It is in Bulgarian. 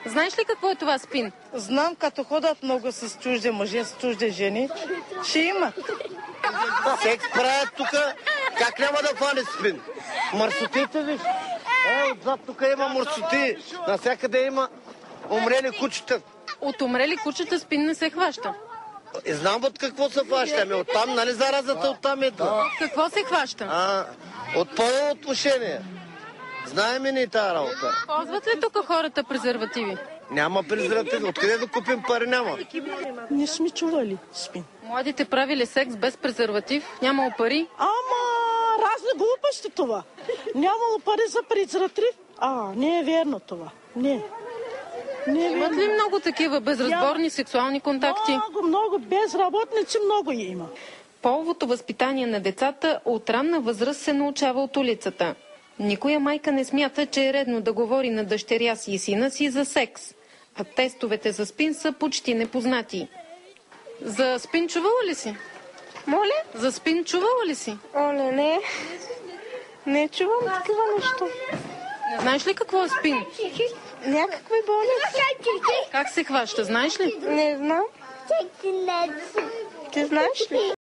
Знаеш ли какво е това спин? Знам, като ходят много с чужди мъже, с чужди жени, ще имат. Секс правят тук, как няма да фане спин? Мърсотите, виж. Отзад тук има мърсоти. Навсякъде има умрели кучета. От умрели кучета спин не се хваща. Знам от какво се хващаме. Оттам, нали заразата оттам идва? Какво се хваща? От полово отношение. Знаем ли ни тази работа? Ползват ли тук хората презервативи? Няма презервативи. Откъде да купим пари няма? Не сме чували спин. Младите правили секс без презерватив? Нямало пари? Разни глупости това. Нямало пари за презерватив? Не е верно това. Не. Имат ли много такива безразборни сексуални контакти? Много безработници много има. Половото възпитание на децата от ранна възраст се научава от улицата. Никоя майка не смята, че е редно да говори на дъщеря си и сина си за секс, а тестовете за спин са почти непознати. За спин чувала ли си? Моля? За спин чувала ли си? Не. Не чувам такива нещо. Не знаеш ли какво е спин? Някакви болести. Как се хваща, знаеш ли? Не знам. Ти знаеш ли?